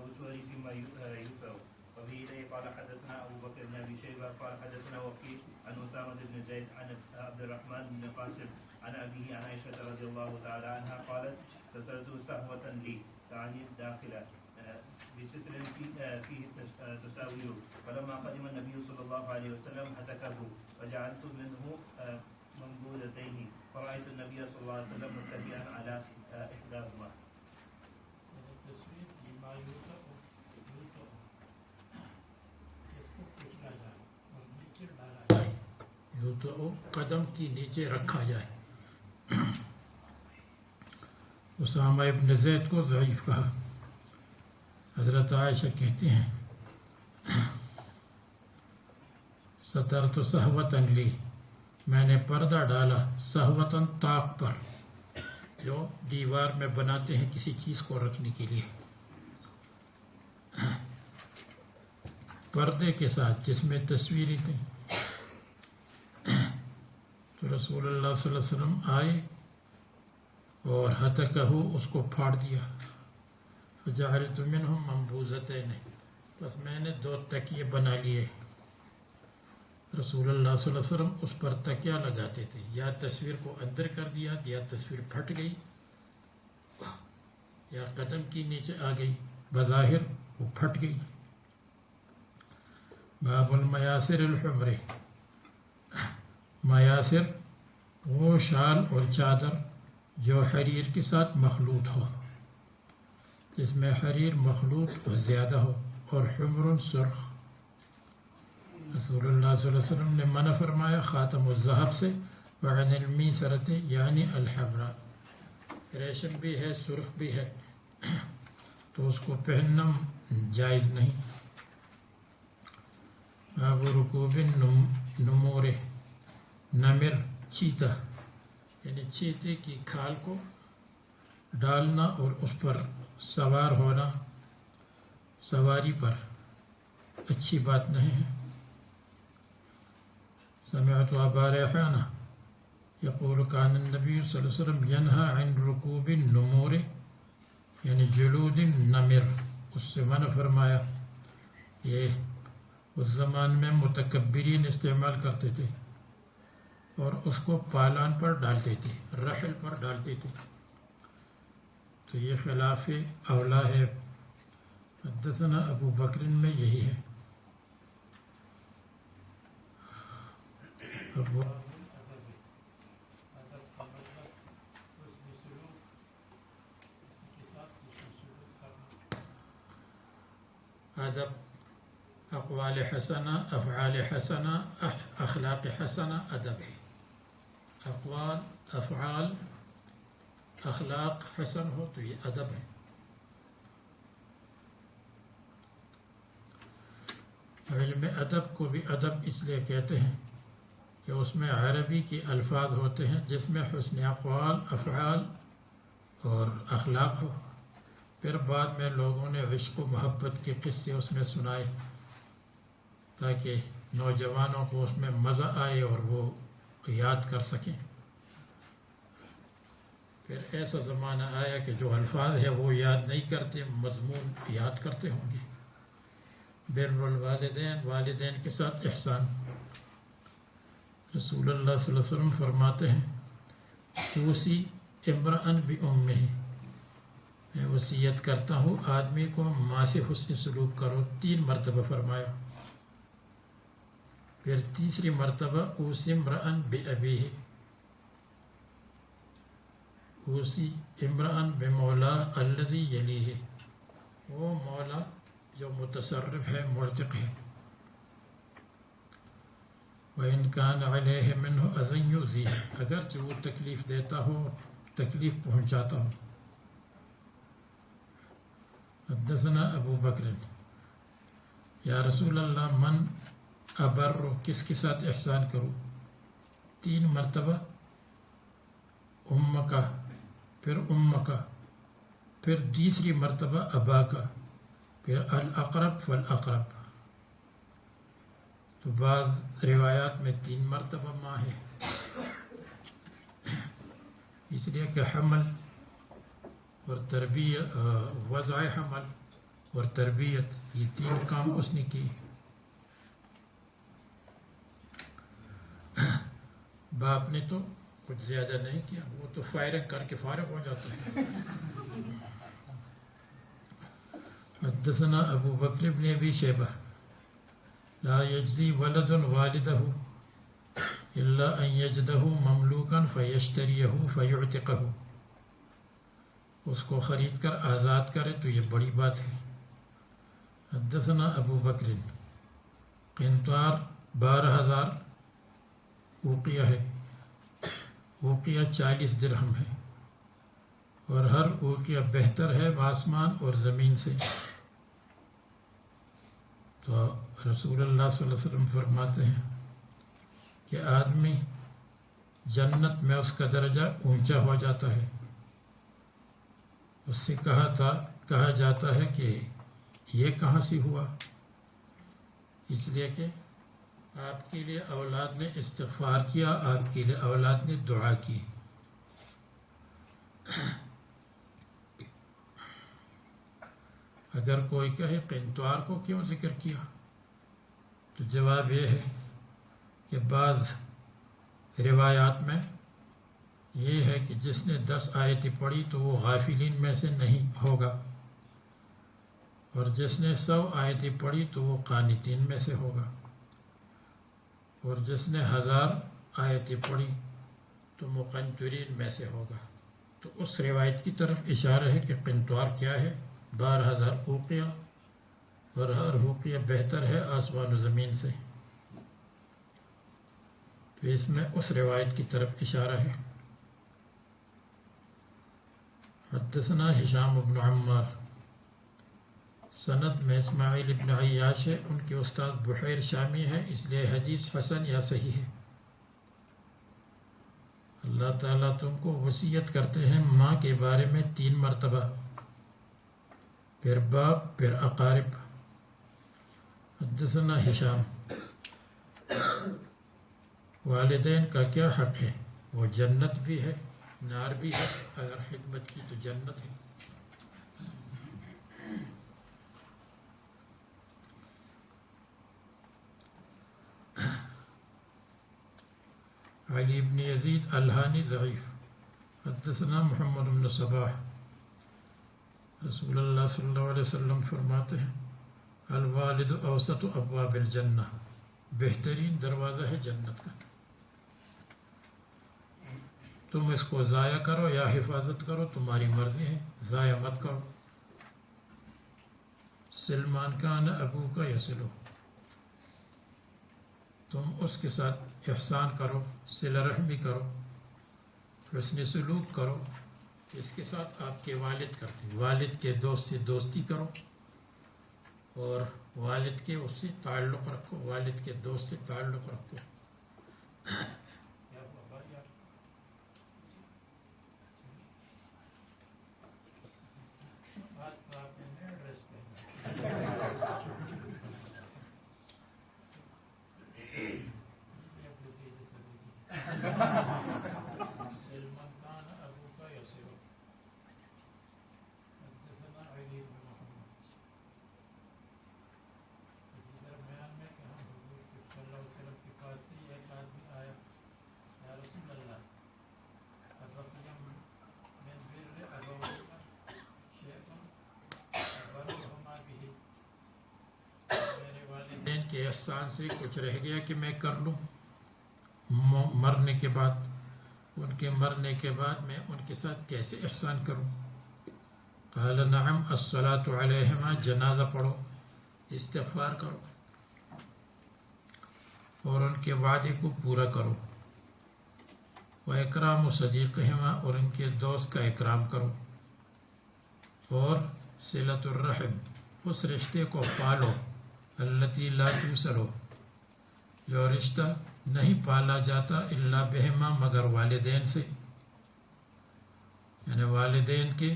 باب سؤال فيما يكره. وفي إليه قال حدثنا أبو بكر بن أبي شيبة قال حدثنا وكيع عن أسامة بن زيد عن عبد الرحمن بن قاسم عن أبيه عن عائشة رضي الله تعالى عنها قالت سترت سهوة لي تعني الداخلة بستر فيه تساوير فلما قدم النبي صلى الله عليه وسلم هتكه وجعلت منه منبوذتين فرأيت النبي صلى الله عليه وسلم متكئا على إحداهما. تو قدم کی نیچے رکھا جائے. اسامہ ابن زید کو ضعیف کہا. حضرت عائشہ کہتے ہیں سترت سہوتاً لی، میں نے پردہ ڈالا سہوتاً طاق پر، جو دیوار میں بناتے ہیں کسی چیز کو رکھنے کے لیے، پردے کے ساتھ جس میں تصویریں تھیں. تو رسول اللہ صلی اللہ علیہ وسلم آئے اور ہتکہ اس کو پھاڑ دیا. فجعلت منہم منبوذتین، بس میں نے 2 تکیے بنا لیے. رسول اللہ صلی اللہ علیہ وسلم اس پر تکیہ لگاتے تھے، یا تصویر کو اندر کر دیا یا تصویر پھٹ گئی یا قدم کی نیچے آ گئی، بظاہر وہ پھٹ گئی. باب المیاسر الحمر، میاسر وہ شال اور چادر جو حریر کے ساتھ مخلوط ہو، جس میں حریر مخلوط زیادہ ہو، اور حمر سرخ. رسول اللہ صلی اللہ علیہ وسلم نے منع فرمایا خاتم الذہب سے، وعن المیسرۃ یعنی الحمراء، ریشم بھی ہے سرخ بھی ہے تو اس کو پہننا جائز نہیں. باب رکوب النمور، نمر چیتا یعنی چیتے کی کھال کو ڈالنا اور اس پر سوار ہونا، سواری پر اچھی بات نہیں ہے. سمعت ابا ریحانہ یقول کان النبی صلی اللہ علیہ وسلم ینہا عن رکوب النمور یعنی جلود النمر، اس سے منع فرمایا. یہ اس زمان میں متکبرین استعمال کرتے تھے اور اس کو پالان پر ڈالتے تھے، رحل پر ڈالتے تھے، تو یہ خلاف اولا ہے. حدثنا ابو بکر میں یہی ہے. ادب اقوال حسنہ، افعال حسنہ، اخلاق حسنہ ادب ہے. اقوال، افعال، اخلاق حسن ہو تو یہ ادب ہے. علم ادب کو بھی ادب اس لیے کہتے ہیں کہ اس میں عربی کے الفاظ ہوتے ہیں جس میں حسن اقوال، افعال اور اخلاق ہو. پھر بعد میں لوگوں نے عشق و محبت کے قصے اس میں سنائے تاکہ نوجوانوں کو اس میں مزہ آئے اور وہ یاد کر سکیں. پھر ایسا زمانہ آیا کہ جو الفاظ ہے وہ یاد نہیں کرتے، مضمون یاد کرتے ہوں گے. بر الوالدین، والدین کے ساتھ احسان. رسول اللہ صلی اللہ علیہ وسلم فرماتے ہیں اوصی امرأ بأمہ، میں وصیت کرتا ہوں آدمی کو ماں سے حسن سلوک کرو. 3 مرتبہ فرمایا. پھر تیسری مرتبہ اوصی امرأ بأبیہ، اوصی امرأ بمولا الذی یلیہ، وہ مولا جو متصرف ہے، معتق ہے. وَإِنْ كَانَ عَلَيْهِ مِنْهُ أَذًى يُؤْذِيهِ، اگرچہ وہ تکلیف دیتا ہو، تکلیف پہنچاتا ہو. حدثنا ابو بکر، یا رسول اللہ من ابر، کس کے ساتھ احسان کروں؟ 3 مرتبہ ام کا، پھر ام کا، پھر تیسری مرتبہ ابا کا، پھر الاقرب فالاقرب. تو بعض روایات میں 3 مرتبہ ماں ہے، اس لیے کہ حمل اور تربیت، وضع حمل اور تربیت، یہ 3 کام اس نے کی۔ باپ نے تو کچھ زیادہ نہیں کیا، وہ تو فائرنگ کر کے فارغ ہو جاتا ہے۔ حدثنا ابو بکر بن ابی شیبہ لا یجزی ولد والدہ الا ان یجدہ مملوکا فیشتریہ فیعتقہ، اس کو خرید کر آزاد کرے تو یہ بڑی بات ہے۔ حدثنا ابو بکر، قنطار 12,000 اوقیہ ہے، اوقیہ 40 درہم ہے، اور ہر اوقیہ بہتر ہے آسمان اور زمین سے۔ تو رسول اللہ صلی اللہ علیہ وسلم فرماتے ہیں کہ آدمی جنت میں اس کا درجہ اونچا ہو جاتا ہے۔ اس سے کہا جاتا ہے کہ یہ کہاں سے ہوا؟ اس لیے کہ آپ کے لیے اولاد نے استغفار کیا، آپ کے لیے اولاد نے دعا کی۔ اگر کوئی کہے قنطار کو کیوں ذکر کیا، تو جواب یہ ہے کہ بعض روایات میں یہ ہے کہ جس نے 10 آیتیں پڑھی تو وہ غافلین میں سے نہیں ہوگا، اور جس نے 100 آیتیں پڑھی تو وہ قانتین میں سے ہوگا، اور جس نے 1000 آیتیں پڑھی تو مقنطرین میں سے ہوگا۔ تو اس روایت کی طرف اشارہ ہے کہ قنطار کیا ہے؟ 12,000 اوقیہ، اور ہر اوقیہ بہتر ہے آسمان و زمین سے۔ تو اس میں اس روایت کی طرف اشارہ ہے۔ حدثنا ہشام بن عمار، سند میں اسماعیل ابن عیاش ہے، ان کے استاد بحیر شامی ہے، اس لیے حدیث حسن یا صحیح ہے۔ اللہ تعالیٰ تم کو وصیت کرتے ہیں ماں کے بارے میں 3 مرتبہ، پھر باپ، پھر اقارب۔ حدثنا ہشام، والدین کا کیا حق ہے؟ وہ جنت بھی ہے، نار بھی ہے، اگر خدمت کی تو جنت ہے۔ علی بن یزید الہانی ضعیف۔ حدثنا محمد بن صباح، رسول اللہ صلی اللہ علیہ وسلم فرماتے ہیں الوالد اوسط ابواب الجنہ، بہترین دروازہ ہے جنت کا۔ تم اس کو ضائع کرو یا حفاظت کرو تمہاری مرضی ہے، ضائع مت کرو۔ سلمان کان ابو کا یسلو، تم اس کے ساتھ احسان کرو، صلہ رحمی کرو، حسن سلوک کرو، اس کے ساتھ آپ کے والد کرتے، والد کے دوست سے دوستی کرو، اور والد کے اس سے تعلق رکھو، والد کے دوست سے تعلق رکھو۔ سلمان کان ابو کا یسلو، حدثنا علی بن محمد۔ اسی درمیان میں کہ ہم حضور صلی اللہ علیہ وسلم کے پاس تھے، ایک آدمی آیا، یا رسول اللہ سبقی من بر ابویک شیئا ابرهما به، میرے والدین کے احسان سے کچھ رہ گیا کہ میں کر لوں مرنے کے بعد، ان کے مرنے کے بعد میں ان کے ساتھ کیسے احسان کروں؟ قال نعم الصلاة علیہما، جنازہ پڑھو، استغفار کرو، اور ان کے وعدے کو پورا کرو، وَإِكْرَامُ صَدِيقِهِمَا، اور ان کے دوست کا اکرام کرو، اور صلۃ الرحم، اس رشتے کو پالو، التی لا توصل، جو رشتہ نہیں پالا جاتا الا بہما، مگر والدین سے، یعنی والدین کے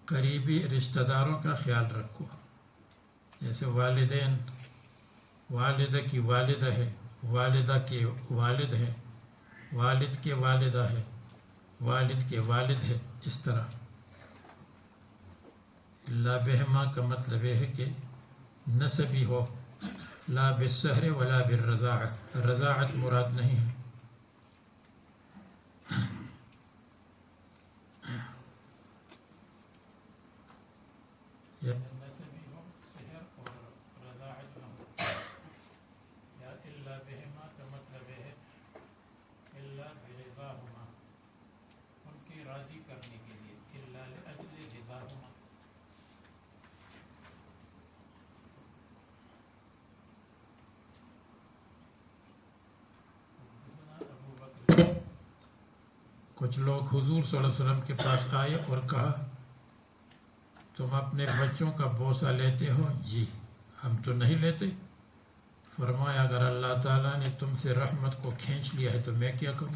قریبی رشتہ داروں کا خیال رکھو۔ جیسے والدین، والدہ کی والدہ ہے، والدہ کے والد ہے، والد کے والدہ ہے، والد کے والد ہے، اس طرح لا بہما کا مطلب یہ ہے کہ نسبی ہو، لا بالسحر ولا بالرضاعت، رضاعت مراد نہیں ہے۔ یا نسبی ہو، سحر اور رضاعت نہ ہو، یا الا بہما کا مطلب ہے الا برضاہما، ان کی راضی کرنے کے لیے، الا لاجل رضاہما۔ ابو بکر، کچھ لوگ حضور صلی اللہ علیہ وسلم کے پاس آئے اور کہا تم اپنے بچوں کا بوسہ لیتے ہو؟ جی ہم تو نہیں لیتے۔ فرمایا اگر اللہ تعالیٰ نے تم سے رحمت کو کھینچ لیا ہے تو میں کیا کروں؟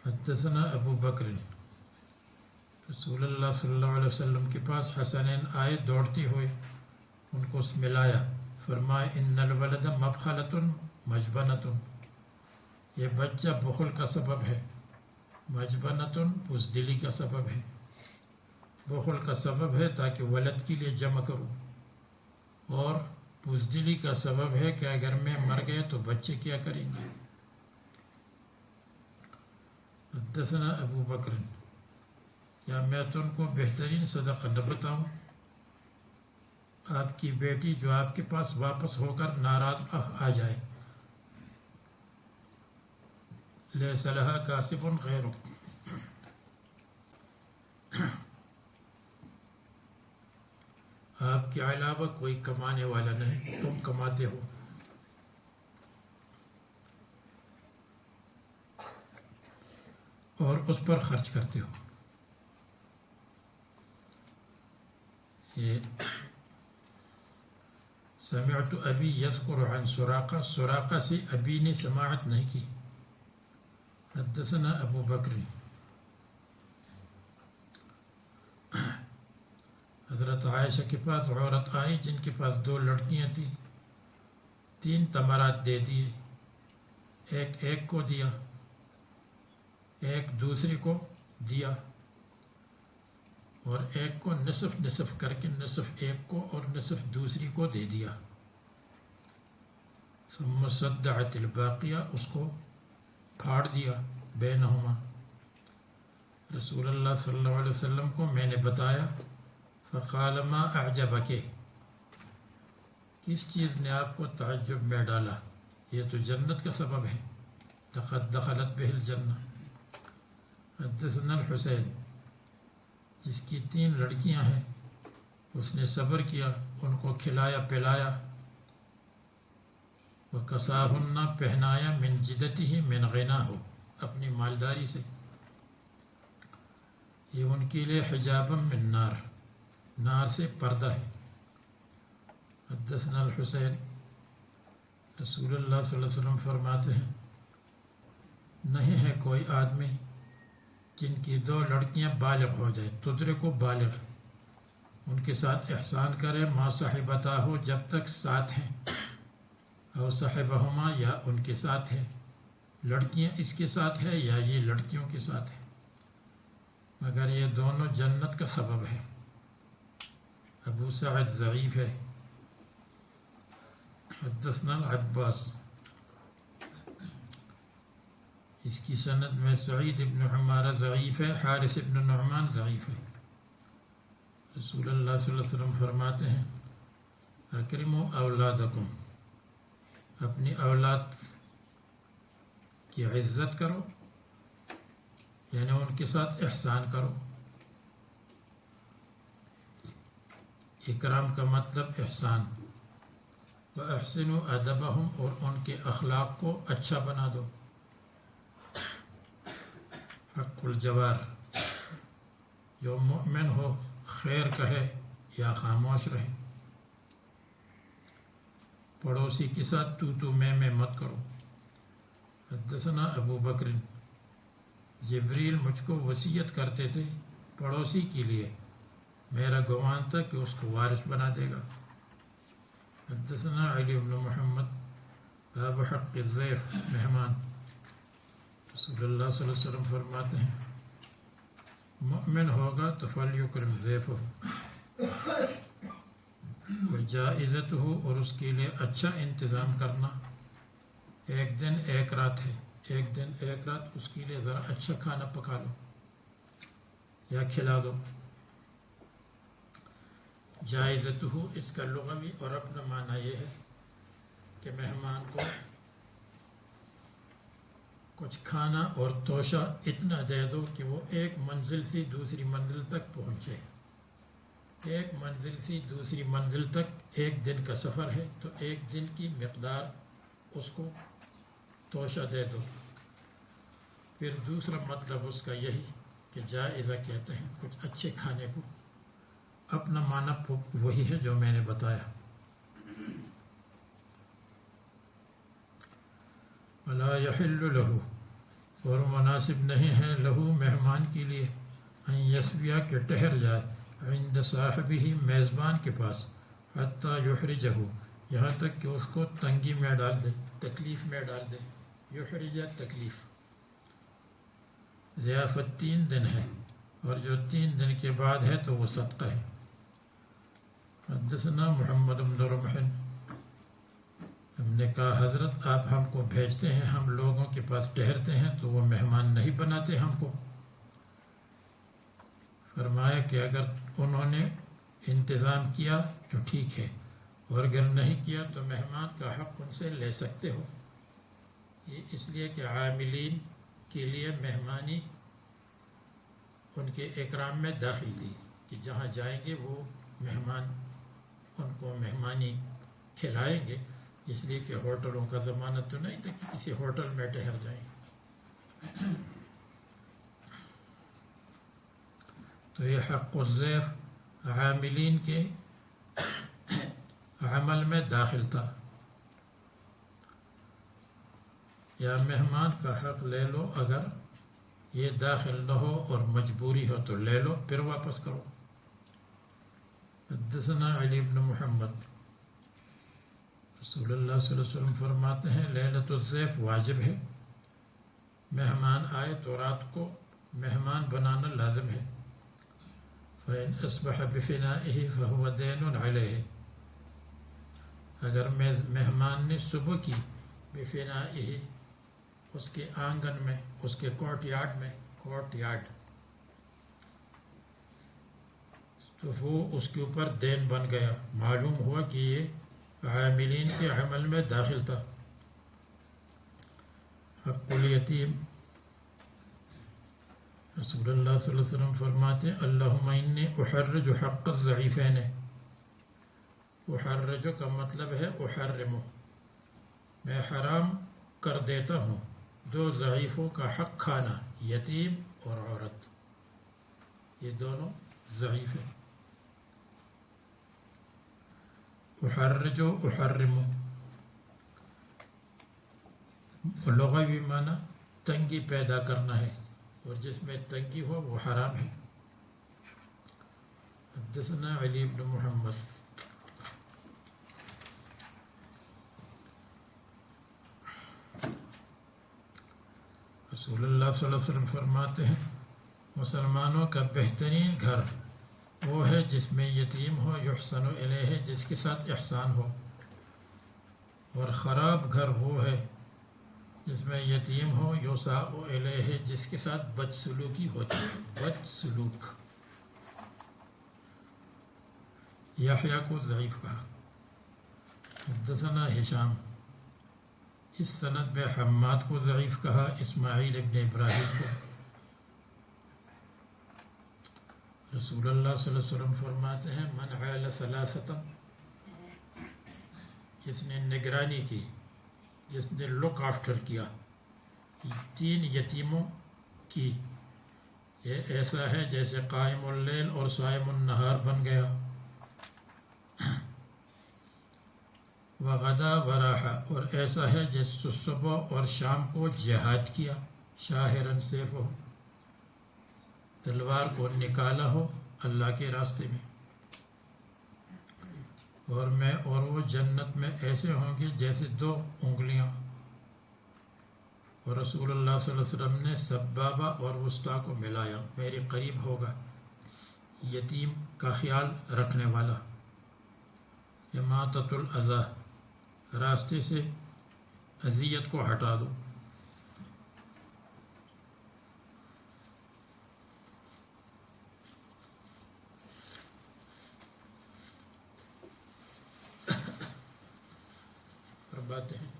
حدثنا ابو بکر، رسول اللہ صلی اللہ علیہ وسلم کے پاس حسنین آئے دوڑتے ہوئے، ان کو ملایا، فرمایا ان الولد مبخلۃ مجبنۃ، یہ بچہ بخل کا سبب ہے، مجبنۃ بزدلی کا سبب ہے، بخل کا سبب ہے تاکہ ولد کے لیے جمع کروں، اور بزدلی کا سبب ہے کہ اگر میں مر گئے تو بچے کیا کریں گے۔ حدثنا ابو بکر، کیا میں تم کو بہترین صدقہ نہ بتاؤں؟ آپ کی بیٹی جو آپ کے پاس واپس ہو کر ناراض آ جائے، لیس لہا کاسب غیرک، آپ کے علاوہ کوئی کمانے والا نہیں، تم کماتے ہو۔ اور اس پر خرچ کرتے ہو۔ یہ سمعت ابی یذکر عن سراقہ، سراقہ سے ابی نے سماعت نہیں کی۔ حدثنا ابو بکر، حضرت عائشہ کے پاس عورت آئی جن کے پاس 2 لڑکیاں تھیں، 3 تمرات دے دیے، ایک کو دیا، ایک دوسرے کو دیا، اور ایک کو نصف نصف کر کے نصف ایک کو اور نصف دوسری کو دے دیا۔ ثم صدعت الباقیہ، اس کو پھاڑ دیا بینہما۔ رسول اللہ صلی اللہ علیہ وسلم کو میں نے بتایا، فقال ما اعجبک، کس چیز نے آپ کو تعجب میں ڈالا؟ یہ تو جنت کا سبب ہے، لقد دخلت بہ الجنہ۔ حدثنا الحسین، جس کی 3 لڑکیاں ہیں، اس نے صبر کیا، ان کو کھلایا پلایا، وَكَسَاهُنَّ پہنایا، من جدته من غناہ، اپنی مالداری سے، یہ ان کے لیے حجابا من نار، نار سے پردہ ہے۔ حدثنا الحسین، رسول اللہ صلی اللہ علیہ وسلم فرماتے ہیں نہیں ہے کوئی آدمی جن کی 2 لڑکیاں بالغ ہو جائے، تدرک و بالغ، ان کے ساتھ احسان کرے، ما صاحبتا ہو، جب تک ساتھ ہیں، او صاحبہما، یا ان کے ساتھ ہے، لڑکیاں اس کے ساتھ ہے یا یہ لڑکیوں کے ساتھ ہے، مگر یہ دونوں جنت کا سبب ہے۔ ابو سعد ضعیف ہے۔ حدثنا العباس، اس کی سند میں سعید ابن عمارہ ضعیف ہے، حارث ابن نعمان ضعیف ہے۔ رسول اللہ صلی اللہ علیہ وسلم فرماتے ہیں اکرموا اولادکم، اپنی اولاد کی عزت کرو، یعنی ان کے ساتھ احسان کرو۔ اکرام کا مطلب احسان، وَأَحْسِنُوا أَدَبَهُمْ، اور ان کے اخلاق کو اچھا بنا دو۔ حق الجوار، جو مؤمن ہو خیر کہے یا خاموش رہے، پڑوسی کے ساتھ تو میں مت کرو۔ حدثنا ابو بکر، جبریل مجھ کو وصیت کرتے تھے پڑوسی کے لیے، میرا گمان تھا کہ اس کو وارث بنا دے گا۔ حدثنا علی بن محمد، باب حق الضیف، مہمان، رسول اللہ صلی اللہ علیہ وسلم فرماتے ہیں مؤمن ہوگا تو فلیکرم ضیفہ، وجائزتہ، اور اس کے لیے اچھا انتظام کرنا. ایک دن ایک رات ہے، ایک دن ایک رات اس کے لیے ذرا اچھا کھانا پکا لو یا کھلا دو. جائزتہ اس کا لغوی اور اپنا معنی یہ ہے کہ مہمان کو کچھ کھانا اور توشہ اتنا دے دو کہ وہ ایک منزل سے دوسری منزل تک پہنچے. ایک منزل سے دوسری منزل تک ایک دن کا سفر ہے تو ایک دن کی مقدار اس کو توشہ دے دو. پھر دوسرا مطلب اس کا یہی کہ جائزہ کہتے ہیں کچھ اچھے کھانے کو. اپنا معنی وہی ہے جو میں نے بتایا. ولا یحل لہ، اور مناسب نہیں ہے لہو مہمان کے لیے، ان یسبیا کہ ٹھہر جائے، عند صاحبہ میزبان کے پاس، حتیٰ یحرجہ یہاں تک کہ اس کو تنگی میں ڈال دے، تکلیف میں ڈال دے. یحرجہ تکلیف. ضیافت 3 دن ہے اور جو 3 دن کے بعد ہے تو وہ صدقہ ہے. حدثنا محمد بن رمح، ہم نے کہا حضرت آپ ہم کو بھیجتے ہیں، ہم لوگوں کے پاس ٹھہرتے ہیں تو وہ مہمان نہیں بناتے ہم کو. فرمایا کہ اگر انہوں نے انتظام کیا تو ٹھیک ہے، اور اگر نہیں کیا تو مہمان کا حق ان سے لے سکتے ہو. یہ اس لیے کہ عاملین کے لیے مہمانی ان کے اکرام میں داخل تھی کہ جہاں جائیں گے وہ مہمان ان کو مہمانی کھلائیں گے. اس لیے کہ ہوٹلوں کا زمانہ تو نہیں تھا کہ کسی ہوٹل میں ٹھہر جائیں. تو یہ حق الضیف عاملین کے عمل میں داخل تھا. یا مہمان کا حق لے لو، اگر یہ داخل نہ ہو اور مجبوری ہو تو لے لو پھر واپس کرو. حدثنا علی بن محمد، رسول اللہ صلی اللہ علیہ وسلم فرماتے ہیں لیلۃ الضیف واجب ہے. مہمان آئے تو رات کو مہمان بنانا لازم ہے. فإن أصبح بفنائه فهو دين عليه، اگر مہمان نے صبح کی بفنائه اس کے آنگن میں، اس کے کورٹ یارڈ میں، کورٹ یارڈ، تو وہ اس کے اوپر دین بن گیا. معلوم ہوا کہ یہ عاملین کے عمل میں داخل تھا. حق الیتیم، رسول اللہ صلی اللہ علیہ وسلم فرماتے ہیں اللہم انی احرج حق الضعیفین. احرج کا مطلب ہے احرم، میں حرام کر دیتا ہوں 2 ضعیفوں کا حق کھانا، یتیم اور عورت. یہ دونوں ضعیف ہیں. احرج و احرم لغوی معنی تنگی پیدا کرنا ہے، اور جس میں تنگی ہو وہ حرام ہے. حدثنا علی بن محمد، رسول اللہ صلی اللہ علیہ وسلم فرماتے ہیں مسلمانوں کا بہترین گھر وہ ہے جس میں یتیم ہو، یحسن الیہ جس کے ساتھ احسان ہو، اور خراب گھر وہ ہے جس میں یتیم ہو، یساء الیہ جس کے ساتھ بدسلوکی ہوتی ہے. بد سلوک. یحییٰ کو ضعیف کہا. حدثنا ہشام، اس سند میں حماد کو ضعیف کہا، اسماعیل ابن ابراہیم کو. رسول اللہ صلی اللہ علیہ وسلم فرماتے ہیں من عال ثلاثۃ، جس نے نگرانی کی، جس نے لک آفٹر کیا 3 یتیموں کی، یہ ایسا ہے جیسے قائم اللیل اور صائم النہار بن گیا. وغدا وراحا، اور ایسا ہے جس صبح اور شام کو جہاد کیا، شاہرن سیف ہو، تلوار کو نکالا ہو اللہ کے راستے میں. اور وہ جنت میں ایسے ہوں گے جیسے 2 انگلیاں. اور رسول اللہ صلی اللہ علیہ وسلم نے سبابہ اور وسطیٰ کو ملایا، میرے قریب ہوگا یتیم کا خیال رکھنے والا، اماطۃ الاذی، راستے سے اذیت کو ہٹا دو، فرماتے ہیں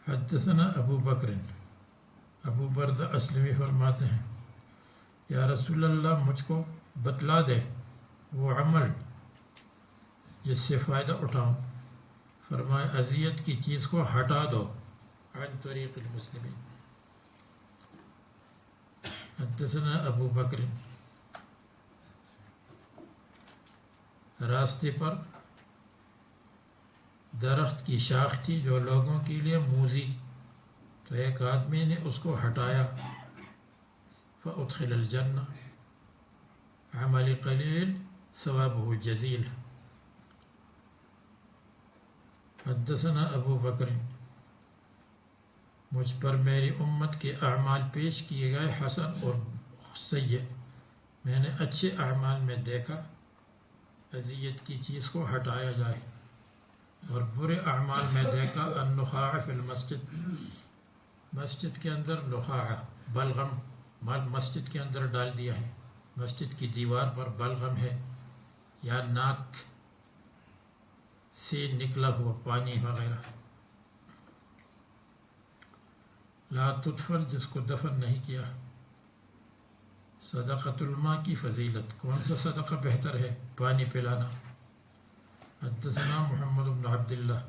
حدثنا ابو بکر، ابو برد اسلمی فرماتے ہیں یا رسول اللہ مجھ کو بتلا دے وہ عمل جس سے فائدہ اٹھاؤں، فرمائے اذیت کی چیز کو ہٹا دو، عن طریق المسلمین۔ حدثنا ابو بکر، راستے پر درخت کی شاخ تھی جو لوگوں کے لیے موذی، تو ایک آدمی نے اس کو ہٹایا، فادخل الجنہ، عمل قلیل ثوابہ جزیل۔ حدثنا ابو بکر، مجھ پر میری امت کے اعمال پیش کیے گئے حسن اور سیئ، میں نے اچھے اعمال میں دیکھا اذیت کی چیز کو ہٹایا جائے، اور برے اعمال میں دیکھا النخاع فی المسجد، مسجد کے اندر نخاع بلغم مسجد کے اندر ڈال دیا ہے، مسجد کی دیوار پر بلغم ہے یا ناک سے نکلا ہوا پانی وغیرہ، لا تدفن، جس کو دفن نہیں کیا۔ صدقۃ الماء کی فضیلت، کون سا صدقہ بہتر ہے؟ پانی پلانا۔ حدثنا محمد بن عبد اللہ،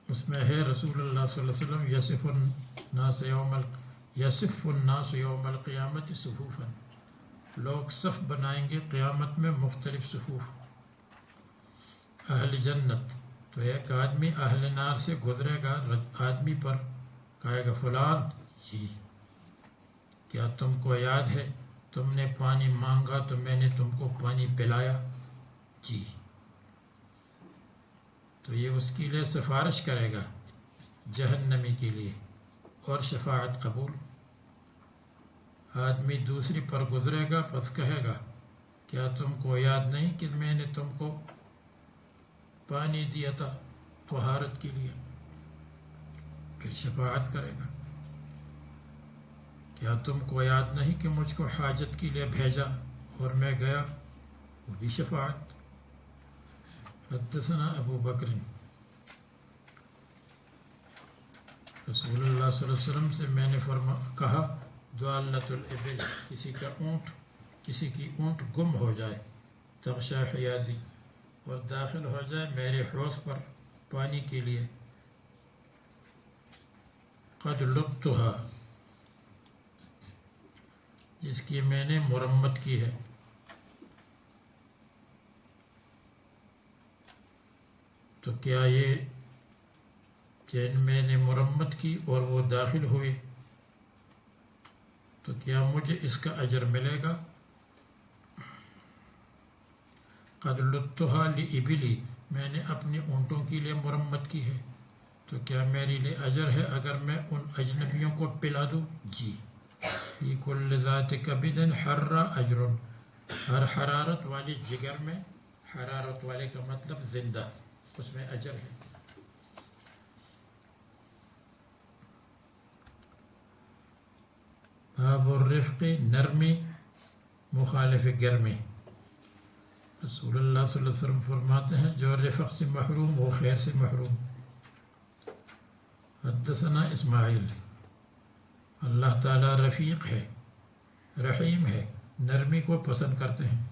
اس میں ہے رسول اللہ صلی اللہ علیہ وسلم یصف الناس یوم القیامت صفوفا، لوگ صف بنائیں گے قیامت میں مختلف صفوف، اہل جنت، تو ایک آدمی اہل نار سے گزرے گا، آدمی پر کہے گا فلان جی کیا تم کو یاد ہے تم نے پانی مانگا تو میں نے تم کو پانی پلایا؟ جی، تو یہ اس کے لیے سفارش کرے گا جہنمی کے لیے، اور شفاعت قبول۔ آدمی دوسری پر گزرے گا، پس کہے گا کیا تم کو یاد نہیں کہ میں نے تم کو پانی دیا تھا طہارت کے لیے؟ پھر شفاعت کرے گا، کیا تم کو یاد نہیں کہ مجھ کو حاجت کے لیے بھیجا اور میں گیا؟ وہ بھی شفاعت۔ حدثنا ابو بکر، رسول اللہ صلی اللہ علیہ وسلم سے میں نے کہا ضالۃ الابل، کسی کی اونٹ گم ہو جائے، تغشا حیاضی، اور داخل ہو جائے میرے حوض پر پانی کے لیے، قد لطها، جس کی میں نے مرمت کی ہے۔ تو کیا یہ کہ میں نے مرمت کی اور وہ داخل ہوئے تو کیا مجھے اس کا اجر ملے گا؟ قد لطها لإبلی، میں نے اپنے اونٹوں کے لیے مرمت کی ہے، تو کیا میرے لیے اجر ہے اگر میں ان اجنبیوں کو پلا دوں؟ جی، فی کل ذات کبد حر اجر، ہر حرارت والی جگر میں، حرارت والے کا مطلب زندہ، اس میں اجر ہے۔ باب الرفق، نرمی مخالف گرمی، رسول اللہ صلی اللہ علیہ وسلم فرماتے ہیں جو رفق سے محروم وہ خیر سے محروم۔ حدثنا اسماعیل، اللہ تعالیٰ رفیق ہے، رحیم ہے، نرمی کو پسند کرتے ہیں،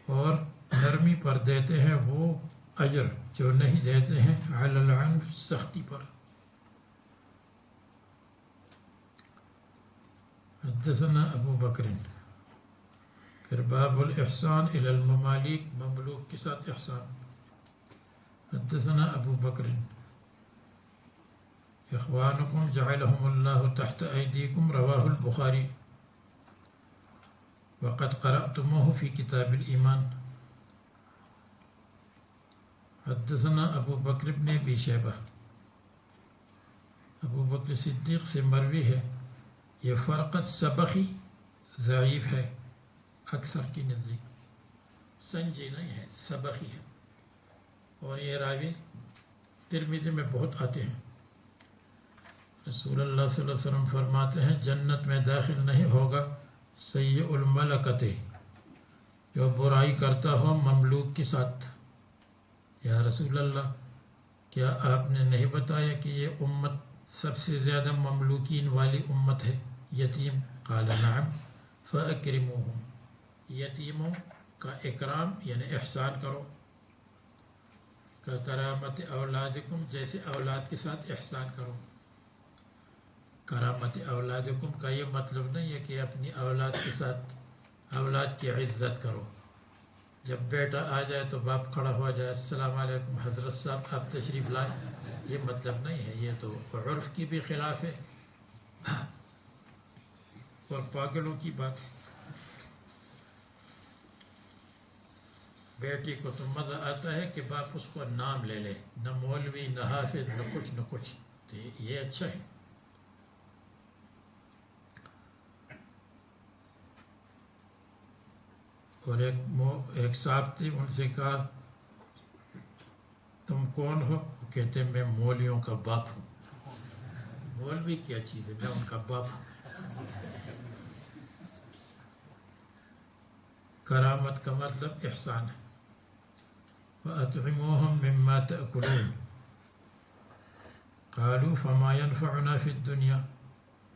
اور نرمی پر دیتے ہیں وہ اجر جو نہیں دیتے ہیں علی العنف، سختی پر۔ حدثنا ابو بکر، پھر باب الاحسان الی المماليك، مملوک کے ساتھ احسان. حدثنا ابو بکر اخوانکم جعلهم اللہ تحت ایدیکم، رواہ البخاری، وقد قرأتموه في كتاب الإيمان. حدثنا ابو بکر بن ابی شیبہ، ابو بکر صدیق سے مروی ہے. یہ فرقت سبخی ضعیف ہے اکثر کی نزدیک، سنجی نہیں ہے، سبخی ہے، اور یہ راوی ترمذی میں بہت آتے ہیں. رسول اللہ صلی اللہ علیہ وسلم فرماتے ہیں جنت میں داخل نہیں ہوگا سیء الملکۃ، جو برائی کرتا ہو مملوک کے ساتھ. یا رسول اللہ، کیا آپ نے نہیں بتایا کہ یہ امت سب سے زیادہ مملوکین والی امت ہے؟ یتیم، قال نعم فاکرموہم، یتیموں کا اکرام یعنی احسان کرو. کا کرامت اولادکم، جیسے اولاد کے ساتھ احسان کرو. کرامت اولادکم کا یہ مطلب نہیں ہے کہ اپنی اولاد کے ساتھ اولاد کی عزت کرو. جب بیٹا آ جائے تو باپ کھڑا ہو جائے، السلام علیکم حضرت صاحب آپ تشریف لائے، یہ مطلب نہیں ہے. یہ تو عرف کی بھی خلاف ہے اور پاگلوں کی بات ہے. بیٹی کو تو مزہ آتا ہے کہ باپ اس کو نام لے لے، نہ مولوی نہ حافظ نہ کچھ نہ کچھ، تو یہ اچھا ہے. اور ایک صاحب تھے، ان سے کہا تم کون ہو؟ وہ کہتے ہیں میں مولویوں کا باپ ہوں. مولوی کیا چیز ہے، میں ان کا باپ ہوں. کرامت کا مطلب احسان ہے. وَأَطْعِمُوهُمْ مِمَّا تَأْكُلُونَ قَالُوا فَمَا يَنْفَعُنَا فِي الدُّنْيَا،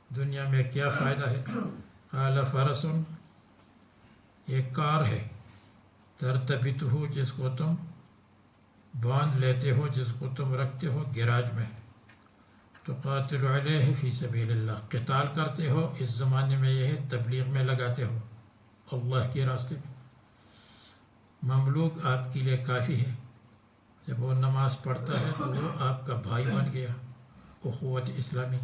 دنیا میں کیا فائدہ ہے؟ قَالَ فَرَسٌ، ایک کار ہے، ترتبطہ، جس کو تم باندھ لیتے ہو، جس کو تم رکھتے ہو گراج میں. تقاتل علیہ فی سبیل اللہ، قتال کرتے ہو، اس زمانے میں یہ ہے تبلیغ میں لگاتے ہو اللہ کے راستے میں. مملوک آپ کے لیے کافی ہے، جب وہ نماز پڑھتا ہے تو وہ آپ کا بھائی بن گیا. اخوت اسلامی.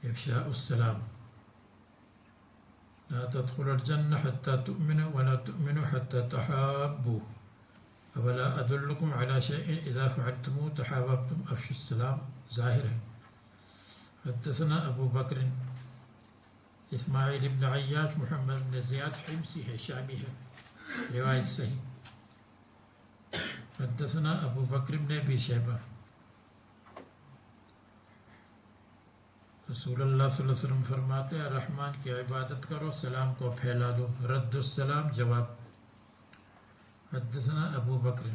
افشاء السلام. لا تدخلوا الجنة حتى تؤمنوا ولا تؤمنوا حتى تحابوا ولا أدلكم على شيء إذا فعلتموه تحاببتم أفشوا السلام. ظاہر ہے. حدثنا ابو بکر اسماعیل بن عیاش محمد بن زیاد حمصی ہے، شامی ہے، روایت صحیح. حدثنا ابو بکر بن ابی شیبہ. رسول اللہ صلی اللہ علیہ وسلم فرماتے ہیں رحمان کی عبادت کرو، سلام کو پھیلا دو. رد السلام جواب. حدثنا ابو بکر،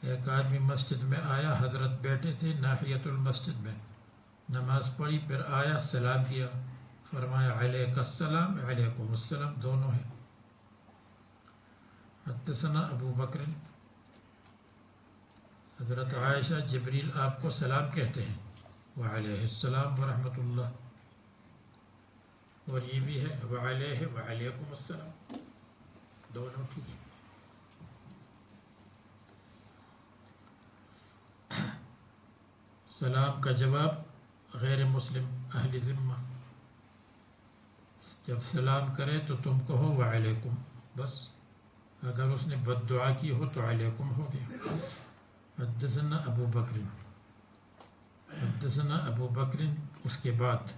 ایک آدمی مسجد میں آیا، حضرت بیٹھے تھے ناحیت المسجد میں، نماز پڑھی، پھر آیا، سلام کیا، فرمایا علیک السلام علیکم السلام، دونوں ہیں. حدثنا ابو بکر، حضرت عائشہ جبریل آپ کو سلام کہتے ہیں، وعلیہ السلام ورحمۃ اللہ، اور یہ بھی ہے وعلیہ وعلیکم السلام، دونوں ٹھیک ہے. سلام کا جواب غیر مسلم اہل ذمہ جب سلام کرے تو تم کہو وعلیکم بس، اگر اس نے بد دعا کی ہو تو علیکم ہو گیا. حدثنا ابو بکر، حدثنا ابو بکر، اس کے بعد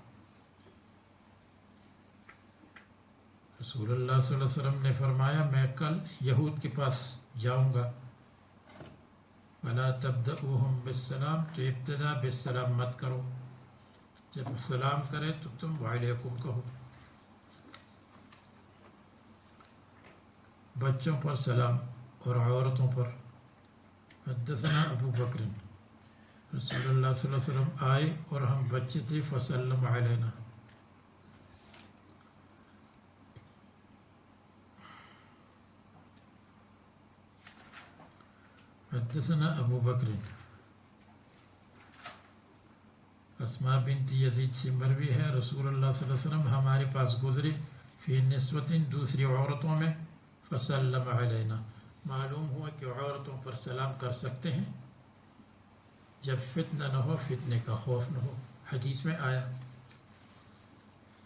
رسول اللہ صلی اللہ علیہ وسلم نے فرمایا میں کل یہود کے پاس جاؤں گا. ولا تبدؤوہم بالسلام، تو ابتدا بالسلام مت کرو، جب سلام کرے تو تم وعلیکم کہو. بچوں پر سلام اور عورتوں پر. حدثنا ابو بکر، رسول اللہ صلی اللہ علیہ وسلم آئے اور ہم بچے تھے، فسلم علینا. حدثنا ابو بکر، اسماء بنت یزید سے مروی ہے رسول اللہ صلی اللہ علیہ وسلم ہمارے پاس گزرے فی نسوۃ دوسری عورتوں میں فسلم علینا معلوم ہوا کہ عورتوں پر سلام کر سکتے ہیں جب فتنہ نہ ہو فتنے کا خوف نہ ہو حدیث میں آیا.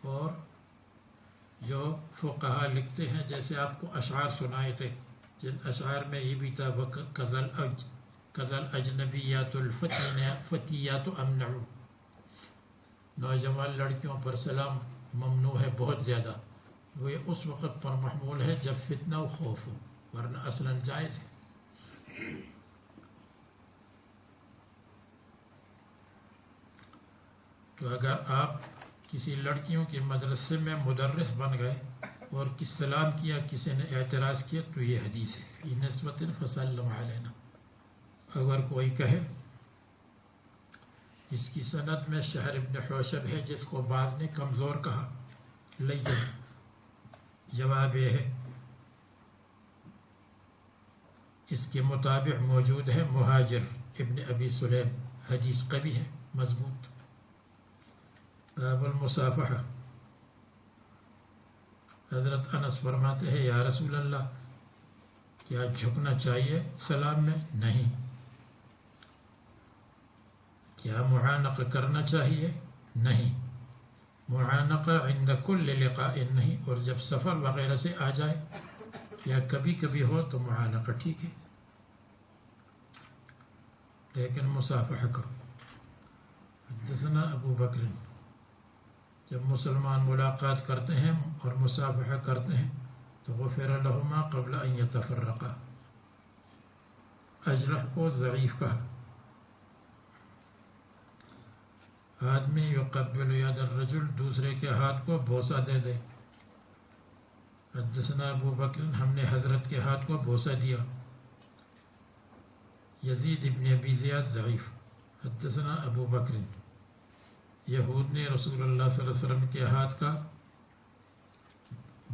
اور جو فقہا لکھتے ہیں جیسے آپ کو اشعار سنائے تھے جن اشعار میں یہ بھی تھا کذل اجنبیات الفتیات امنعو نوجوان لڑکیوں پر سلام ممنوع ہے بہت زیادہ وہ یہ اس وقت پر محمول ہے جب فتنہ و خوف ہو ورنہ اصلاً جائز ہے. تو اگر آپ کسی لڑکیوں کے مدرسے میں مدرس بن گئے اور کس سلام کیا کسی نے اعتراض کیا تو یہ حدیث ہے فی نسوۃ فسلم علینا. اگر کوئی کہے اس کی سند میں شہر ابن حوشب ہے جس کو بعد نے کمزور کہا لیکن جواب یہ ہے اس کے مطابق موجود ہے مہاجر ابن ابی سلیم حدیث قوی ہے مضبوط. باب المصافحہ حضرت انس فرماتے ہیں یا رسول اللہ کیا جھکنا چاہیے سلام میں؟ نہیں. کیا معانقہ کرنا چاہیے؟ نہیں. معانقہ عند کل لقاء نہیں، اور جب سفر وغیرہ سے آ جائے یا کبھی کبھی ہو تو معانقہ ٹھیک ہے لیکن مصافحہ کرو. حدثنا ابو بکر جب مسلمان ملاقات کرتے ہیں اور مصافحہ کرتے ہیں تو غفر لہما قبل ان یتفرقا. اجرح کو ضعیف کہا. آدمی یقبل ید الرجل دوسرے کے ہاتھ کو بوسہ دے دے. حدثنا ابو بکر ہم نے حضرت کے ہاتھ کو بوسہ دیا. یزید ابن ابی زیاد ضعیف. حدثنا ابو بکر یہود نے رسول اللہ صلی اللہ علیہ وسلم کے ہاتھ کا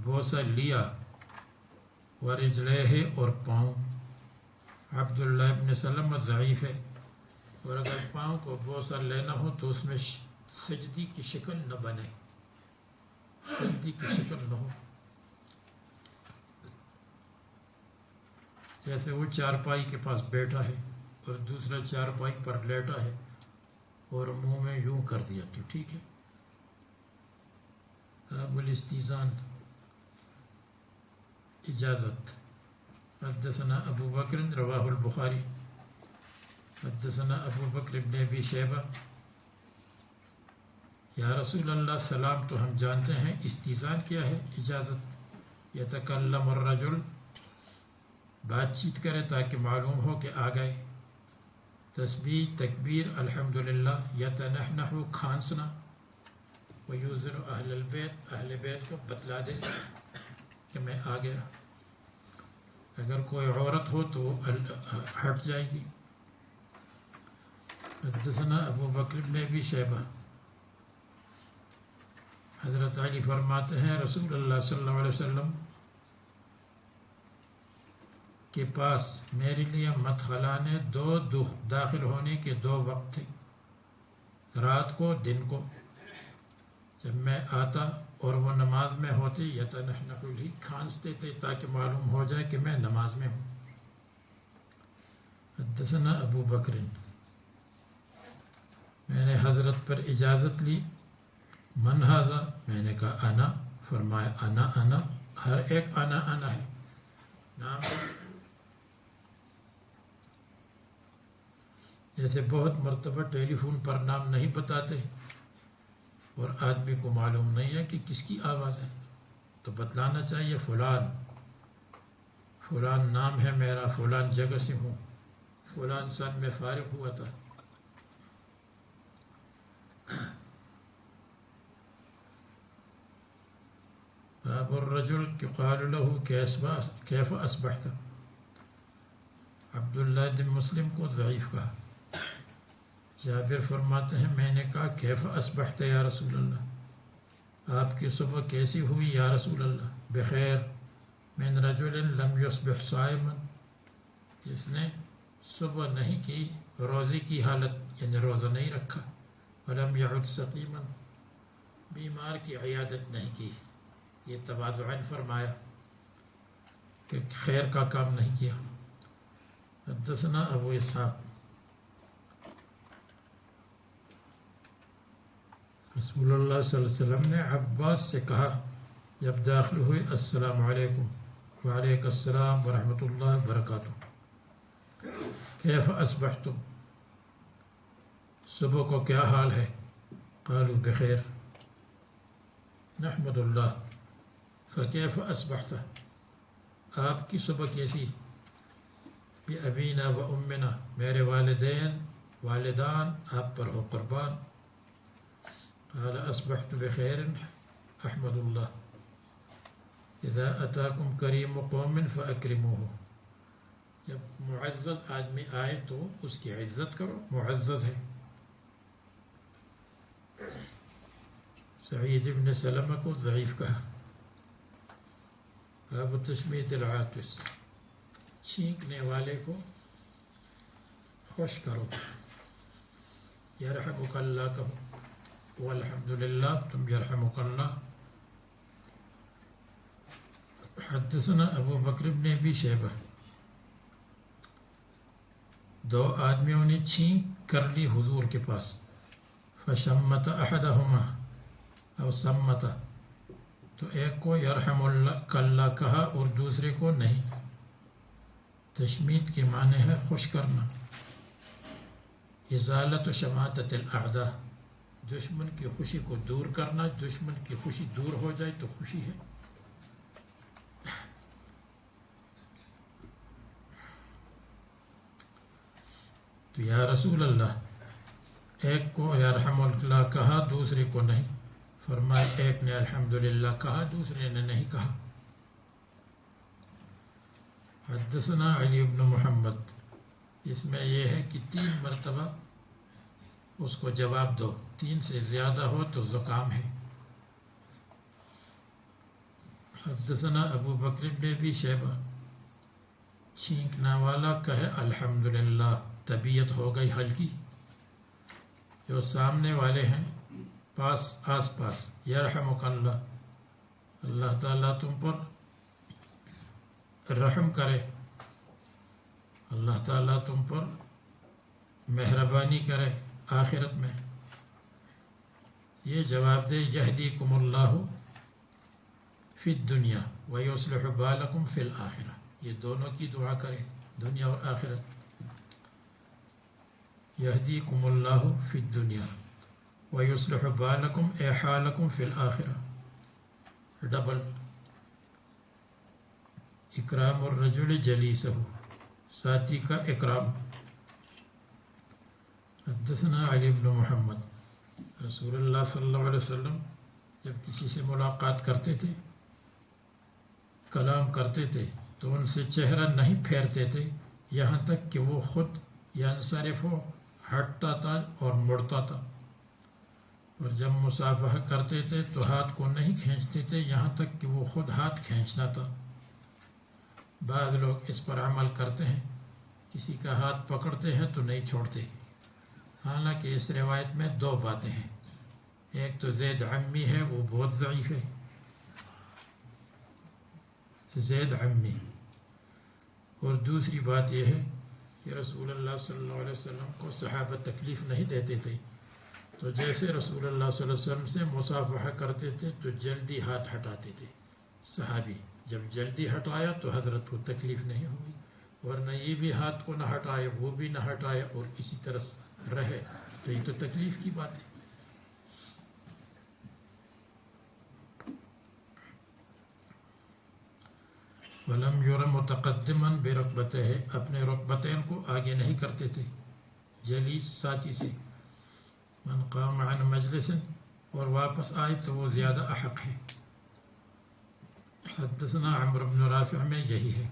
بوسہ لیا ورجلہ اور پاؤں. عبداللہ ابن سلم ضعیف ہے اور اگر پاؤں کو بوسہ لینا ہو تو اس میں سجدی کی شکل نہ بنے سجدی کی شکل نہ ہو جیسے وہ چارپائی کے پاس بیٹھا ہے اور دوسرا چارپائی پر لیٹا ہے اور منہ میں یوں کر دیا تو ٹھیک ہے. باب الاستیزان اجازت. حدثنا ابو بکر رواہ البخاری. حدثنا ابو بکر بن ابی شیبہ یا رسول اللہ سلام تو ہم جانتے ہیں استیزان کیا ہے؟ اجازت. یتکلم الرجل بات چیت کرے تاکہ معلوم ہو کہ آ گئے. تسبیح تکبیر الحمدللہ. یتنحنح کھانسنا. ویوزن اہل البیت اہل بیت کو بتلا دے کہ میں آ گیا. اگر کوئی عورت ہو تو ہٹ جائے گی. حدثنا ابو بکر بن ابی شیبہ حضرت علی فرماتے ہیں رسول اللہ صلی اللہ علیہ وسلم کے پاس میرے لیے مدخلانے دو داخل ہونے کے دو وقت تھے رات کو دن کو. جب میں آتا اور وہ نماز میں ہوتے یتنحنح لی کھانستے تھے تاکہ معلوم ہو جائے کہ میں نماز میں ہوں. حدثنا ابو بکر میں نے حضرت پر اجازت لی. من ھذا میں نے کہا انا. فرمایا انا ہر ایک انا ہے نام. جیسے بہت مرتبہ ٹیلی فون پر نام نہیں بتاتے اور آدمی کو معلوم نہیں ہے کہ کس کی آواز ہے تو بتلانا چاہیے فلان نام ہے میرا، فلان جگہ سے ہوں، فلان سن میں فارغ ہوا تھا. باب الرجل يقال له كيف اصبحت. عبداللہ بن مسلم کو ضعیف کہا. جابر فرماتے ہیں میں نے کہا کیف اصبحت یا رسول اللہ، آپ کی صبح کیسی ہوئی یا رسول اللہ؟ بخیر من رجل لم يصبح صائما، جس نے صبح نہیں کی روزے کی حالت یعنی روزہ نہیں رکھا. ولم يعد سقیما، بیمار کی عیادت نہیں کی. یہ تواضعاً فرمایا کہ خیر کا کام نہیں کیا. حدثنا ابو اسحاق، رسول اللہ صلی اللہ علیہ وسلم نے عباس سے کہا جب داخل ہوئے، السلام علیکم. وعلیکم السلام ورحمۃ اللہ وبرکاتہ. کیف اصبحتم، صبح کو کیا حال ہے؟ قالوا بخیر. نحمد اللہ. فکیف اصبحت، آپ کی صبح کیسی؟ بأبینا و امنا، میرے والدین والدان آپ پر ہو قربان. قال اصبحت بخیر احمد اللہ. اذا اتاکم کریم قوم فاکرموہ، جب معزز آدمی آئے تو اس کی عزت کرو، معزز ہے. سعید ابن سلمہ کو ضعیف کہا. باب تشمیت العاطس، چھینکنے والے کو خوش کرو. یرحمک اللہ کہو، والحمدللہ تم یرحمک اللہ. حدثنا ابو بکر بن ابی شیبہ، دو آدمیوں نے چھینک کر لی حضور کے پاس. فشمت احدہما او سمت، تو ایک کو یرحم اللہ کہا اور دوسرے کو نہیں. تشمیت کے معنی ہے خوش کرنا. ازالت شماتت الاعداء، دشمن کی خوشی کو دور کرنا. دشمن کی خوشی دور ہو جائے تو خوشی ہے. تو یا رسول اللہ، ایک کو یرحم اللہ کہا دوسرے کو نہیں. فرمایا ایک نے الحمدللہ کہا دوسرے نے نہیں کہا. حدثنا علی بن محمد، اس میں یہ ہے کہ 3 مرتبہ اس کو جواب دو، 3 سے زیادہ ہو تو زکام ہے. حدثنا ابو بکر بن ابی شیبہ، چھینکنا والا کہے الحمدللہ، طبیعت ہو گئی ہلکی. جو سامنے والے ہیں آس پاس، یرحمک اللہ، اللہ تعالیٰ تم پر رحم کرے، اللہ تعالیٰ تم پر مہربانی کرے آخرت میں. یہ جواب دے یہدیکم اللہ فی الدنیا ویصلح بالکم فی الآخرہ. یہ دونوں کی دعا کرے، دنیا اور آخرت. یہدیکم اللہ فی الدنیا ویصلح بالکم اے حالکم فی الآخرہ. ڈبل. اکرام الرجل جلیسہ، ساتھی کا اکرام. حدثنا علی بن محمد، رسول اللہ صلی اللہ علیہ وسلم جب کسی سے ملاقات کرتے تھے، کلام کرتے تھے تو ان سے چہرہ نہیں پھیرتے تھے یہاں تک کہ وہ خود ینصرف ہو، ہٹتا تھا اور مڑتا تھا. اور جب مصافحہ کرتے تھے تو ہاتھ کو نہیں کھینچتے تھے یہاں تک کہ وہ خود ہاتھ کھینچنا تھا. بعض لوگ اس پر عمل کرتے ہیں، کسی کا ہاتھ پکڑتے ہیں تو نہیں چھوڑتے. حالانکہ اس روایت میں 2 باتیں ہیں. ایک تو زید عمی ہے، وہ بہت ضعیف ہے، زید عمی. اور دوسری بات یہ ہے کہ رسول اللہ صلی اللہ علیہ وسلم کو صحابہ تکلیف نہیں دیتے تھے. تو جیسے رسول اللہ صلی اللہ علیہ وسلم سے مصافحہ کرتے تھے تو جلدی ہاتھ ہٹاتے تھے صحابی. جب جلدی ہٹایا تو حضرت کو تکلیف نہیں ہوئی، ورنہ یہ بھی ہاتھ کو نہ ہٹائے وہ بھی نہ ہٹائے اور اسی طرح رہے تو یہ تو تکلیف کی بات ہے. وَلَمْ يُرَ مُتَقَدِّمًا بِرُكْبَتَيْهِ، اپنے رکبتین کو آگے نہیں کرتے تھے جلیس ساتھی سے. من قام عن مجلس، اور واپس آئے تو وہ زیادہ احق ہے. حدثنا عمرو بن رافع میں یہی ہے.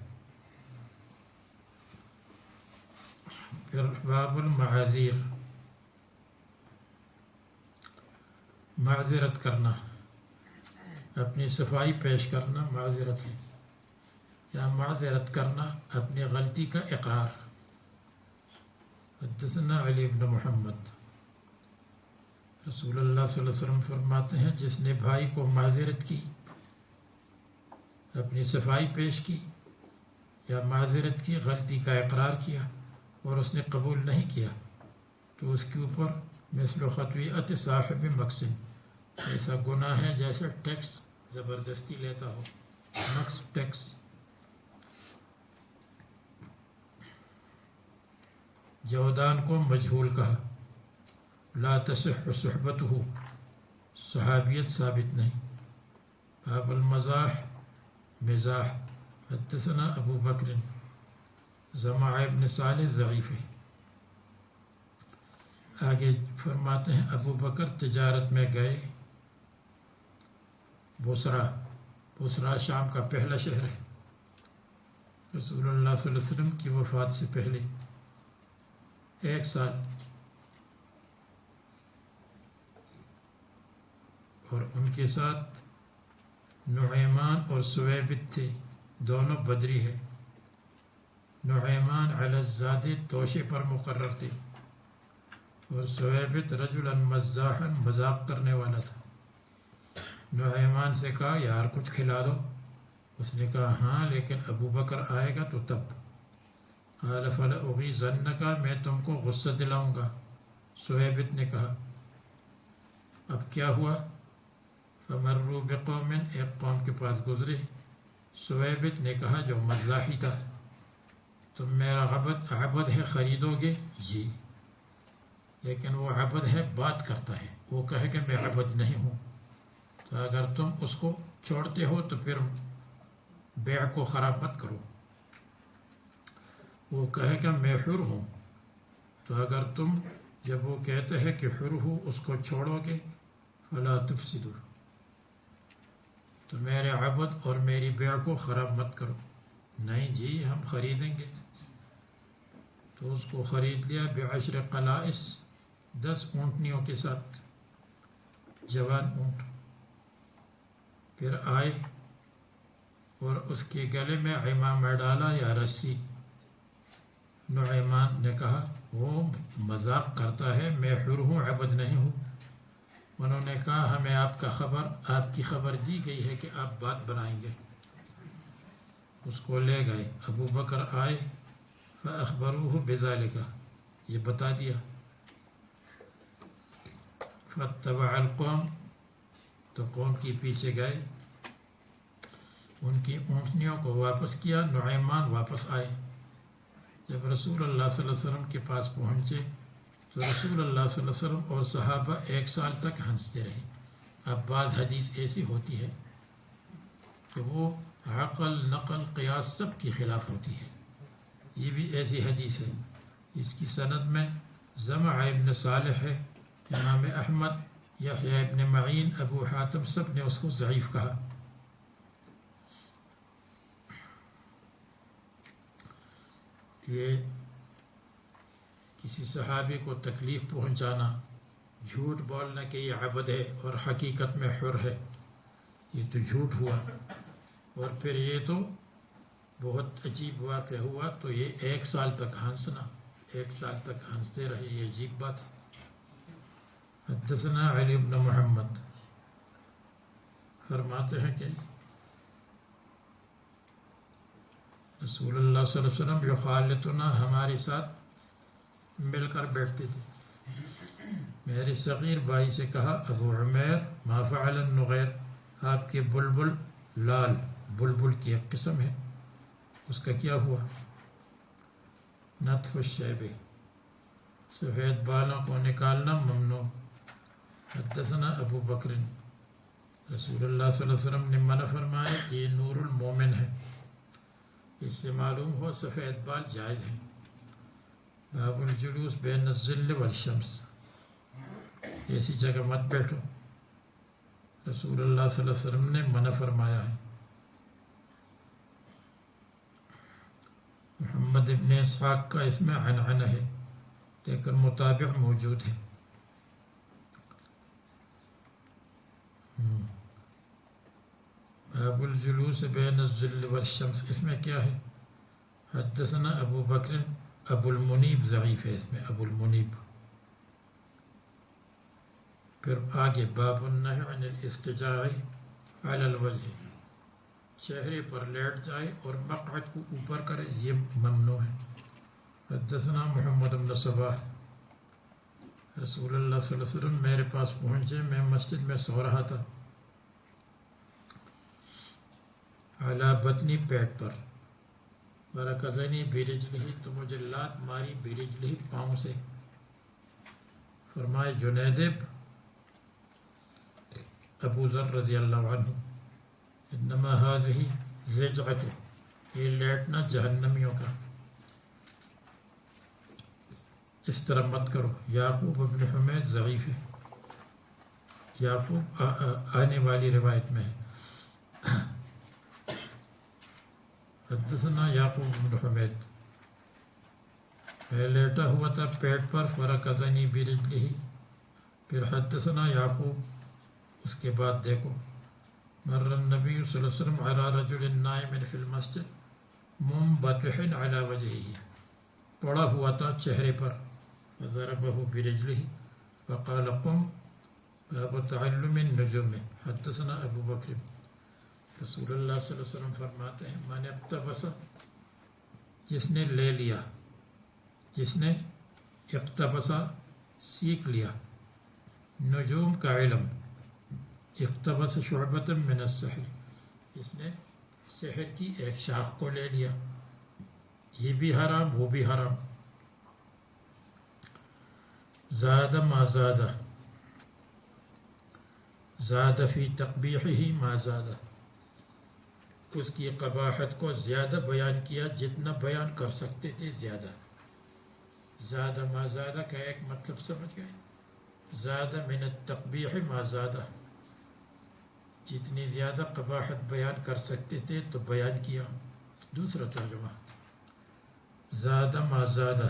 پھر باب المعاذیر، معذرت کرنا، اپنی صفائی پیش کرنا معذرت ہے، یا معذرت کرنا اپنی غلطی کا اقرار. حدثنا علی بن محمد، رسول اللہ صلی اللہ علیہ وسلم فرماتے ہیں جس نے بھائی کو معذرت کی، اپنی صفائی پیش کی یا معذرت کی، غلطی کا اقرار کیا اور اس نے قبول نہیں کیا، تو اس کے اوپر مثل خطیئت صاحب مقصد، ایسا گناہ ہے جیسے ٹیکس زبردستی لیتا ہو، مقص ٹیکس۔ جودان کو مجہول کہا، لا تصح صحبته، صحابیت ثابت نہیں۔ باب المزاح، مزاح۔ حدثنا ابو بکر، زمع ابن صالح ضعیف ہے۔ آگے فرماتے ہیں ابو بکر تجارت میں گئے بصرہ، بصرہ شام کا پہلا شہر ہے، رسول اللہ صلی اللہ علیہ وسلم کی وفات سے پہلے 1 سال، اور ان کے ساتھ نعیمان اور سویبت تھے، دونوں بدری ہے۔ نعیمان علی الزاد توشے پر مقرر تھے، اور سویبت رجلا مزاحا مذاق کرنے والا تھا۔ نعیمان سے کہا یار کچھ کھلا دو، اس نے کہا ہاں لیکن ابو بکر آئے گا تو تب۔ قال فلأغیظنک، میں تم کو غصہ دلاؤں گا۔ سویبت نے کہا اب کیا ہوا؟ فمروا بقوم، ایک قوم کے پاس گزرے۔ سویبت نے کہا جو مزاحی تھا، تم میرا عبد ہے خریدو گے؟ جی، لیکن وہ عبد ہے بات کرتا ہے، وہ کہے کہ میں عبد نہیں ہوں، تو اگر تم اس کو چھوڑتے ہو تو پھر بیع کو خراب مت کرو۔ وہ کہے کہ میں حر ہوں، تو اگر تم جب وہ کہتے ہیں کہ حر ہو اس کو چھوڑو گے، فلا تفسدو، تو میرے عبد اور میری بیع کو خراب مت کرو۔ نہیں جی ہم خریدیں گے، تو اس کو خرید لیا ب10 قلائص، 10 اونٹنیوں کے ساتھ، جوان اونٹ۔ پھر آئے اور اس کے گلے میں عمامہ ڈالا یا رسی۔ نعیمان نے کہا وہ مذاق کرتا ہے، میں حر ہوں عبد نہیں ہوں۔ انہوں نے کہا ہمیں آپ کی خبر دی گئی ہے کہ آپ بات بنائیں گے۔ اس کو لے گئے، ابو بکر آئے، فاخبروہ بذالک، یہ بتا دیا۔ فاتبع القوم، تو قوم کے پیچھے گئے، ان کی اونٹنیوں کو واپس کیا۔ نعیمان واپس آئے، جب رسول اللہ صلی اللہ علیہ وسلم کے پاس پہنچے تو رسول اللہ صلی اللہ علیہ وسلم اور صحابہ 1 سال تک ہنستے رہے۔ اب بعض حدیث ایسی ہوتی ہے کہ وہ عقل نقل قیاس سب کی خلاف ہوتی ہے، یہ بھی ایسی حدیث ہے۔ اس کی سند میں زمع ابن صالح ہے، امام احمد، یحییٰ ابن معین، ابو حاتم سب نے اس کو ضعیف کہا۔ یہ کسی صحابی کو تکلیف پہنچانا، جھوٹ بولنا کہ یہ عبد ہے اور حقیقت میں حر ہے، یہ تو جھوٹ ہوا۔ اور پھر یہ تو بہت عجیب واقعہ ہوا، تو یہ 1 سال تک ہنسنا، 1 سال تک ہنستے رہے، یہ عجیب بات ہے۔ حدثنا علی بن محمد فرماتے ہیں کہ رسول اللہ صلی اللہ علیہ وسلم یخالطنا، ہمارے ساتھ مل کر بیٹھتے تھے۔ میرے صغیر بھائی سے کہا ابو عمیر ما فعل النغیر، آپ کے بلبل لال، بلبل کی ایک قسم ہے، اس کا کیا ہوا؟ نتف الشیب، سفید بالوں کو نکالنا ممنوع۔ حدثنا ابو بکر، رسول اللہ صلی اللہ علیہ وسلم نے منع فرمایا کہ یہ نور المومن ہے، اس سے معلوم ہو سفید بال جائز ہیں۔ باب الجلوس بین الظل والشمس، ایسی جگہ مت بیٹھو، رسول اللہ صلی اللہ علیہ وسلم نے منع فرمایا ہے۔ محمد ابن اسحاق کا اس میں عنعنہ ہے، لیکن مطابق موجود ہے۔ باب الجلوس بین الظل والشمس، اس میں کیا ہے؟ حدثنا ابو بکر، ابو المنیب ضعیف ہے، اس میں ابو المنیب۔ پھر آگے باب النہی عن الاضطجاع علی الوجہ، چہرے پر لیٹ جائے اور مقعد کو اوپر کرے، یہ ممنوع ہے۔ حدثنا محمد بن صباح، رسول اللہ صلی اللہ علیہ وسلم میرے پاس پہنچے، میں مسجد میں سو رہا تھا، علی بطنی پیٹ پر، ورکضنی برجلہ تو مجھے لات ماری برجلہ پاؤں سے، فرمائے جنیدب ابو ذر رضی اللہ عنہ، انما هذه زجعۃ، یہ لیٹنا جہنمیوں کا، اس طرح مت کرو۔ یعقوب ابن حمید ضعیف ہے، یعقوب آنے والی روایت میں ہے۔ حدثنا یعقوب بن حمید، میں لیٹا ہوا تھا پیٹ پر، فرکضنی برجلہ، پھر حدثنا یعقوب، اس کے بعد دیکھو، مر النبی صلی اللہ علیہ وسلم علی رجل نائم فی المسجد منبطح علی وجہہ، پڑا ہوا تھا چہرے پر، فضربہ برجلہ فقال قم، باب تعلم النجوم۔ حدثنا ابو بکر، رسول اللہ صلی اللہ علیہ وسلم فرماتے ہیں من اقتبس، جس نے لے لیا، جس نے اقتبسا سیکھ لیا، نجوم کا علم، اقتبس شعبۃ من السحر، جس نے سحر کی ایک شاخ کو لے لیا، یہ بھی حرام وہ بھی حرام۔ زاد ما زاد، زاد فی تقبیحہ ما زاد، اس کی قباحت کو زیادہ بیان کیا جتنا بیان کر سکتے تھے زیادہ۔ زاد ما زاد کا ایک مطلب سمجھ گئے، زاد من التقبیح ما زاد، جتنی زیادہ قباحت بیان کر سکتے تھے تو بیان کیا۔ دوسرا ترجمہ، زاد ما زاد،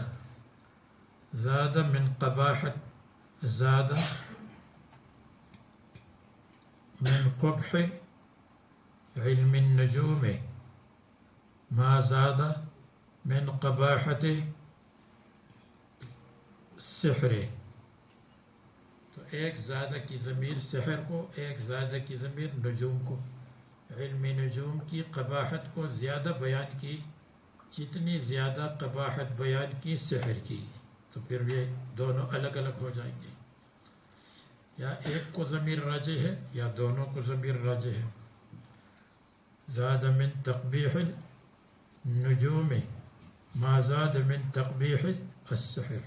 زاد من قباحت، زاد من قبح علم النجوم، ما زاد من قباحت سحر، تو ایک زیادہ کی ضمیر سحر کو، ایک زیادہ کی ضمیر نجوم کو، علم نجوم کی قباحت کو زیادہ بیان کی جتنی زیادہ قباحت بیان کی سحر کی، تو پھر یہ دونوں الگ الگ ہو جائیں گے، یا ایک کو ضمیر راجع ہے یا دونوں کو ضمیر راجع ہے۔ زاد من تقبیح النجوم ما زاد من تقبیح السحر۔